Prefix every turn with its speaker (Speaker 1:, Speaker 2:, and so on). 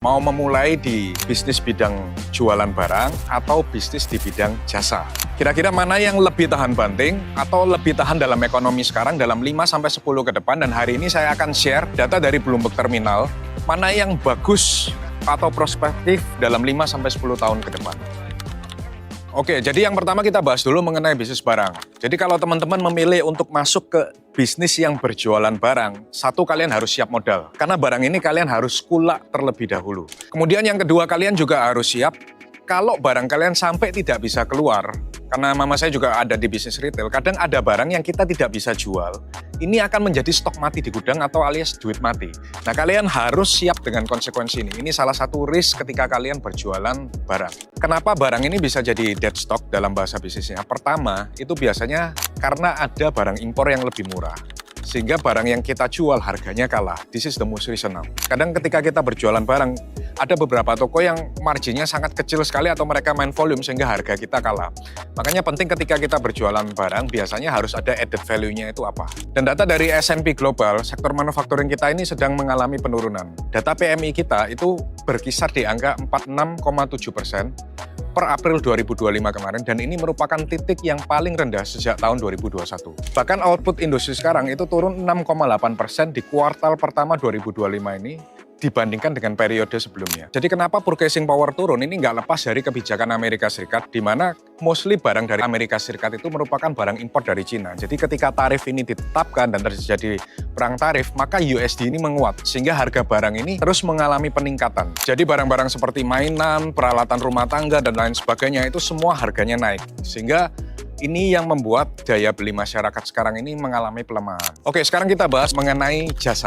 Speaker 1: Mau memulai di bisnis bidang jualan barang atau bisnis di bidang jasa. Kira-kira mana yang lebih tahan banting atau lebih tahan dalam ekonomi sekarang dalam 5-10 ke depan, dan hari ini saya akan share data dari Bloomberg Terminal, mana yang bagus atau prospektif dalam 5-10 tahun ke depan. Oke, jadi yang pertama kita bahas dulu mengenai bisnis barang. Jadi kalau teman-teman memilih untuk masuk ke bisnis yang berjualan barang, satu, kalian harus siap modal. Karena barang ini kalian harus kulak terlebih dahulu. Kemudian yang kedua, kalian juga harus siap kalau barang kalian sampai tidak bisa keluar. Karena mama saya juga ada di bisnis retail, kadang ada barang yang kita tidak bisa jual. Ini akan menjadi stok mati di gudang atau alias duit mati. Nah, kalian harus siap dengan konsekuensi ini. Ini salah satu risk ketika kalian berjualan barang. Kenapa barang ini bisa jadi dead stock dalam bahasa bisnisnya? Pertama, itu biasanya karena ada barang impor yang lebih murah. Sehingga barang yang kita jual harganya kalah. This is the most reasonable. Kadang ketika kita berjualan barang, ada beberapa toko yang marginnya sangat kecil sekali atau mereka main volume sehingga harga kita kalah. Makanya penting ketika kita berjualan barang, biasanya harus ada added value-nya itu apa. Dan data dari S&P Global, sektor manufacturing kita ini sedang mengalami penurunan. Data PMI kita itu berkisar di angka 46,7% per April 2025 kemarin, dan ini merupakan titik yang paling rendah sejak tahun 2021. Bahkan output industri sekarang itu turun 6,8% di kuartal pertama 2025 ini dibandingkan dengan periode sebelumnya. Jadi kenapa purchasing power turun? Ini nggak lepas dari kebijakan Amerika Serikat, di mana mostly barang dari Amerika Serikat itu merupakan barang impor dari Cina. Jadi ketika tarif ini ditetapkan dan terjadi perang tarif, maka USD ini menguat, sehingga harga barang ini terus mengalami peningkatan. Jadi barang-barang seperti mainan, peralatan rumah tangga, dan lain sebagainya itu semua harganya naik. Sehingga ini yang membuat daya beli masyarakat sekarang ini mengalami pelemahan. Oke, sekarang kita bahas mengenai jasa.